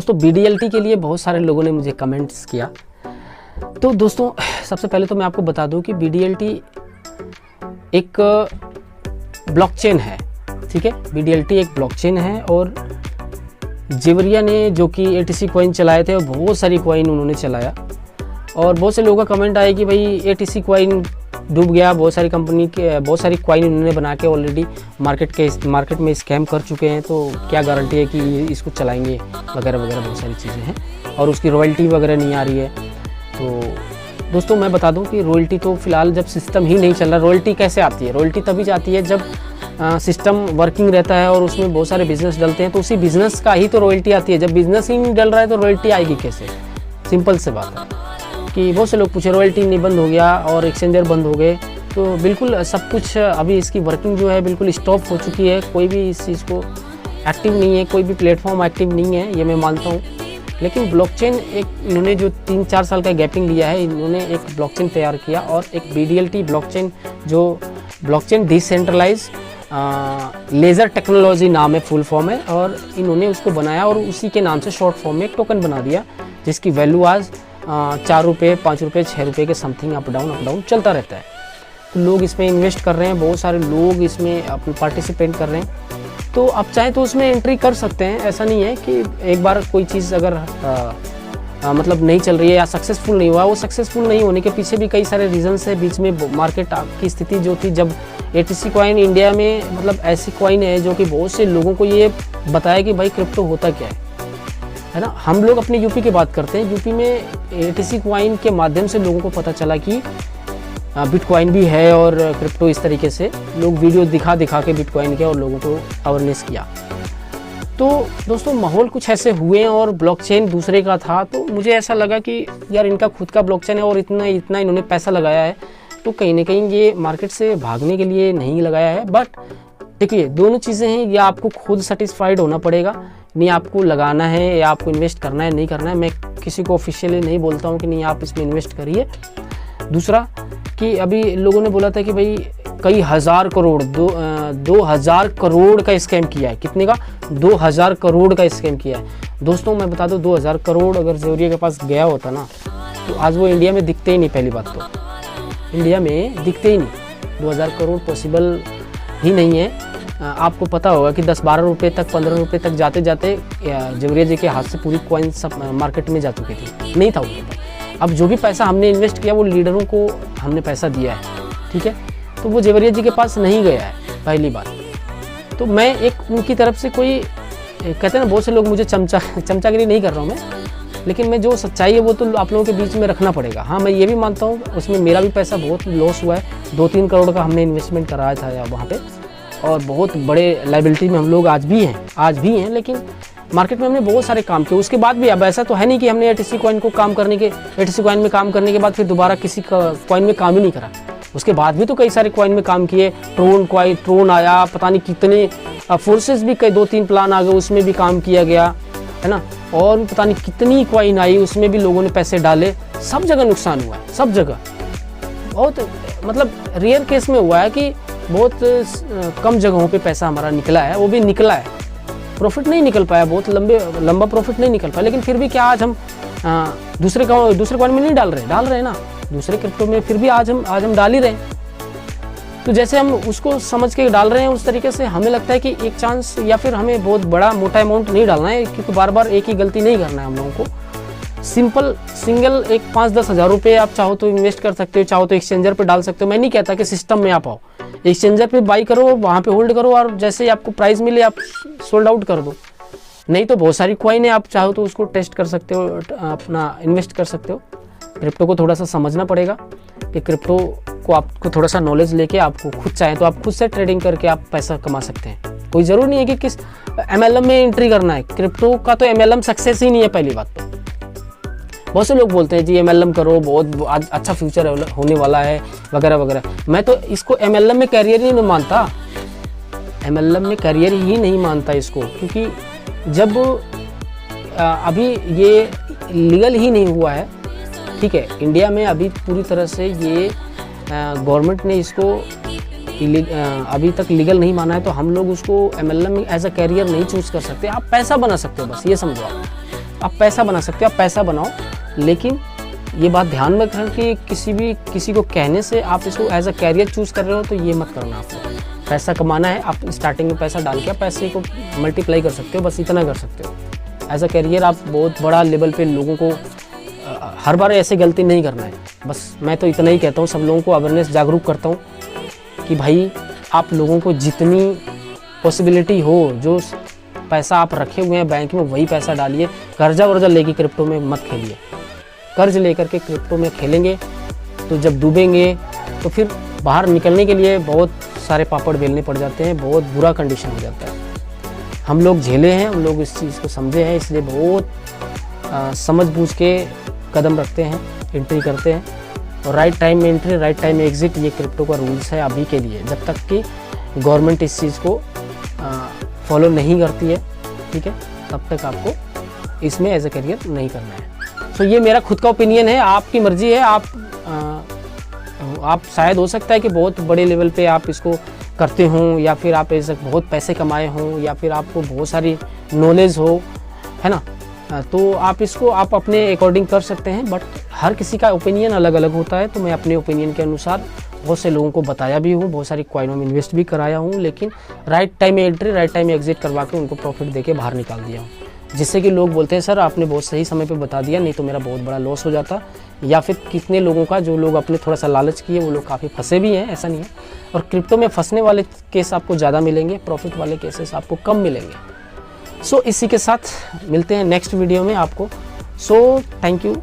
दोस्तों BDLT के लिए बहुत सारे लोगों ने मुझे कमेंट्स किया। तो दोस्तों सबसे पहले तो मैं आपको बता दूं कि BDLT एक ब्लॉकचेन है, ठीक है। BDLT एक ब्लॉकचेन है और जेवरिया ने जो कि ATC कॉइन चलाए थे और बहुत सारी कॉइन उन्होंने चलाया और बहुत से लोगों का कमेंट आया कि भाई ATC कॉइन डूब गया, बहुत सारी कंपनी के बहुत सारी कॉइन उन्होंने बना के ऑलरेडी मार्केट में स्कैम कर चुके हैं, तो क्या गारंटी है कि इसको चलाएंगे वगैरह वगैरह, बहुत सारी चीज़ें हैं और उसकी रॉयल्टी वगैरह नहीं आ रही है। तो दोस्तों मैं बता दूं कि रॉयल्टी तो फ़िलहाल जब सिस्टम ही नहीं चल रहा, रॉयल्टी कैसे आती है? रॉयल्टी तभी आती है जब सिस्टम वर्किंग रहता है और उसमें बहुत सारे बिजनेस डलते हैं, तो उसी बिज़नेस का ही तो रॉयल्टी आती है। जब बिज़नेस ही नहीं डल रहा है तो रॉयल्टी आएगी कैसे? सिंपल से बात है कि बहुत से लोग पूछे रॉयल्टी नहीं बंद हो गया और एक्सचेंजर बंद हो गए, तो बिल्कुल सब कुछ अभी इसकी वर्किंग जो है बिल्कुल स्टॉप हो चुकी है। कोई भी इस चीज़ को एक्टिव नहीं है, कोई भी प्लेटफॉर्म एक्टिव नहीं है, ये मैं मानता हूँ। लेकिन ब्लॉकचेन एक इन्होंने जो 3-4 साल का गैपिंग लिया है, इन्होंने एक ब्लॉकचेन तैयार किया और एक BDLT ब्लॉकचेन, जो ब्लॉकचेन डिसेंट्रलाइज लेज़र टेक्नोलॉजी नाम है, फुल फॉर्म है, और इन्होंने उसको बनाया और उसी के नाम से शॉर्ट फॉर्म में एक टोकन बना दिया जिसकी वैल्यू आज 4 रुपये, 5 रुपये, 6 रुपये के समथिंग अप डाउन चलता रहता है। तो लोग इसमें इन्वेस्ट कर रहे हैं, बहुत सारे लोग इसमें अपने पार्टिसिपेट कर रहे हैं। तो आप चाहें तो उसमें एंट्री कर सकते हैं, ऐसा नहीं है कि एक बार कोई चीज़ अगर मतलब नहीं चल रही है या सक्सेसफुल नहीं हुआ, वो सक्सेसफुल नहीं होने के पीछे भी कई सारे रीजंस है। बीच में मार्केट की स्थिति जो थी, जब ATC कॉइन इंडिया में मतलब ऐसी कॉइन है जो कि बहुत से लोगों को ये बताया कि भाई क्रिप्टो होता क्या है ना। हम लोग अपने यूपी की बात करते हैं, यूपी में ATC कॉइन के माध्यम से लोगों को पता चला कि बिटकॉइन भी है और क्रिप्टो, इस तरीके से लोग वीडियो दिखा के बिटकॉइन के और लोगों को अवेयरनेस किया। तो दोस्तों माहौल कुछ ऐसे हुए और ब्लॉकचेन दूसरे का था, तो मुझे ऐसा लगा कि यार इनका खुद का ब्लॉकचेन है और इतना इन्होंने पैसा लगाया है, तो कहीं ना कहीं ये मार्केट से भागने के लिए नहीं लगाया है। बट देखिए दोनों चीज़ें हैं, या आपको खुद सेटिस्फाइड होना पड़ेगा, नहीं आपको लगाना है या आपको इन्वेस्ट करना है नहीं करना है। मैं किसी को ऑफिशियली नहीं बोलता हूँ कि नहीं आप इसमें इन्वेस्ट करिए। दूसरा कि अभी लोगों ने बोला था कि भाई कई हज़ार करोड़ 2000 करोड़ का स्कैम किया है। कितने का? 2000 करोड़ का स्कैम किया है। दोस्तों मैं बता दूं 2000 करोड़ अगर जेवरिया के पास गया होता ना, तो आज वो इंडिया में दिखते ही नहीं। पहली बात तो इंडिया में दिखते ही नहीं, 2000 करोड़ पॉसिबल ही नहीं है। आपको पता होगा कि 10-12 रुपये तक, 15 रुपये तक जाते जाते जेवरिया जी के हाथ से पूरी कॉइन सब मार्केट में जा चुकी थी, नहीं था उनके पास। अब जो भी पैसा हमने इन्वेस्ट किया वो लीडरों को हमने पैसा दिया है, ठीक है, तो वो जेवरिया जी के पास नहीं गया है, पहली बात। तो मैं एक उनकी तरफ से कोई कहते हैं ना, बहुत से लोग मुझे चमचागिरी नहीं कर रहा हूँ मैं, लेकिन मैं जो सच्चाई है वो तो आप लोगों के बीच में रखना पड़ेगा। हाँ मैं ये भी मानता हूँ उसमें मेरा भी पैसा बहुत लॉस हुआ है। 2-3 करोड़ का हमने इन्वेस्टमेंट कराया था वहाँ पे, और बहुत बड़े लाइबिलिटी में हम लोग आज भी हैं, लेकिन मार्केट में हमने बहुत सारे काम किए। उसके बाद भी अब ऐसा तो है नहीं कि हमने ATC कॉइन में काम करने के बाद फिर दोबारा किसी कॉइन में काम ही नहीं करा। उसके बाद भी तो कई सारे कॉइन में काम किए। ट्रोन आया, पता नहीं कितने फोर्सेस भी, कई 2-3 प्लान आ गए, उसमें भी काम किया गया है ना, और पता नहीं कितनी कॉइन आई, उसमें भी लोगों ने पैसे डाले। सब जगह नुकसान हुआ है, सब जगह। बहुत मतलब रेयर केस में हुआ है कि बहुत कम जगहों पे पैसा हमारा निकला है, वो भी निकला है, प्रॉफिट नहीं निकल पाया, बहुत लंबा प्रॉफिट नहीं निकल पाया। लेकिन फिर भी क्या आज हम दूसरे कॉइन में नहीं डाल रहे हैं ना, दूसरे क्रिप्टो में फिर भी आज हम डाल ही रहे हैं। तो जैसे हम उसको समझ के डाल रहे हैं, उस तरीके से हमें लगता है कि एक चांस, या फिर हमें बहुत बड़ा मोटा अमाउंट नहीं डालना है, क्योंकि बार बार एक ही गलती नहीं करना है हम लोगों को। सिंगल एक 5-10 हज़ार रुपये आप चाहो तो इन्वेस्ट कर सकते हो, चाहो तो एक्सचेंजर पे डाल सकते हो। मैं नहीं कहता कि सिस्टम में आप आओ, एक्सचेंजर पे बाई करो, वहाँ पे होल्ड करो, और जैसे ही आपको प्राइस मिले आप सोल्ड आउट कर दो। नहीं तो बहुत सारी कॉइन है, आप चाहो तो उसको टेस्ट कर सकते हो, अपना इन्वेस्ट कर सकते हो। क्रिप्टो को थोड़ा सा समझना पड़ेगा कि क्रिप्टो को आपको थोड़ा सा नॉलेज लेके, आपको खुद चाहें तो आप खुद से ट्रेडिंग करके आप पैसा कमा सकते हैं। कोई ज़रूरी नहीं है कि किस MLM में एंट्री करना है। क्रिप्टो का तो MLM सक्सेस ही नहीं है, पहली बात तो। बहुत से लोग बोलते हैं जी MLM करो, बहुत अच्छा फ्यूचर होने वाला है वगैरह वगैरह। मैं तो इसको MLM में कैरियर ही नहीं मानता, MLM में कैरियर ही नहीं मानता इसको, क्योंकि जब अभी ये लीगल ही नहीं हुआ है, ठीक है, इंडिया में अभी पूरी तरह से ये गवर्नमेंट ने इसको अभी तक लीगल नहीं माना है, तो हम लोग उसको MLM में एज अ कैरियर नहीं चूज़ कर सकते। आप पैसा बना सकते हो, बस ये समझो आप। आप पैसा बना सकते हो, आप पैसा बनाओ, लेकिन ये बात ध्यान में रखें कि किसी को कहने से आप इसको एज अ कैरियर चूज़ कर रहे हो तो ये मत करना। आपको पैसा कमाना है, आप स्टार्टिंग में पैसा डाल के पैसे को मल्टीप्लाई कर सकते हो, बस इतना कर सकते हो। एज अ कैरियर आप बहुत बड़ा लेवल पे लोगों को हर बार ऐसे गलती नहीं करना है। बस मैं तो इतना ही कहता हूँ, सब लोगों को अवेयरनेस जागरूक करता हूँ कि भाई आप लोगों को जितनी पॉसिबिलिटी हो, जो पैसा आप रखे हुए हैं बैंक में वही पैसा डालिए। कर्जा वर्जा लेके क्रिप्टो में मत खेलिए। कर्ज लेकर के क्रिप्टो में खेलेंगे तो जब डूबेंगे तो फिर बाहर निकलने के लिए बहुत सारे पापड़ बेलने पड़ जाते हैं, बहुत बुरा कंडीशन हो जाता है। हम लोग झेले हैं, हम लोग इस चीज़ को समझे हैं, इसलिए बहुत समझ बूझ के कदम रखते हैं, एंट्री करते हैं। और राइट टाइम में एंट्री, राइट टाइम में एग्जिट, ये क्रिप्टो का रूल्स है अभी के लिए, जब तक कि गवर्नमेंट इस चीज़ को फॉलो नहीं करती है, ठीक है, तब तक आपको इसमें एज ए करियर नहीं करना है। सो ये मेरा खुद का ओपिनियन है, आपकी मर्जी है। आप शायद हो सकता है कि बहुत बड़े लेवल पे आप इसको करते हों, या फिर आप ऐसे बहुत पैसे कमाए हों, या फिर आपको बहुत सारी नॉलेज हो, है ना, तो आप इसको आप अपने अकॉर्डिंग कर सकते हैं। बट हर किसी का ओपिनियन अलग अलग होता है, तो मैं अपने ओपिनियन के अनुसार बहुत से लोगों को बताया भी हूँ, बहुत सारी कॉइनों में इन्वेस्ट भी कराया हूँ, लेकिन राइट टाइम में एंट्री, राइट टाइम में एग्जिट करवा के उनको प्रॉफिट देके बाहर निकाल दिया हूँ। जिससे कि लोग बोलते हैं सर आपने बहुत सही समय पे बता दिया, नहीं तो मेरा बहुत बड़ा लॉस हो जाता। या फिर कितने लोगों का, जो लोग अपने थोड़ा सा लालच किए, वो लोग काफ़ी फंसे भी हैं, ऐसा नहीं है। और क्रिप्टो में फंसने वाले केस आपको ज़्यादा मिलेंगे, प्रॉफिट वाले केसेस आपको कम मिलेंगे। सो इसी के साथ मिलते हैं नेक्स्ट वीडियो में आपको। So thank you.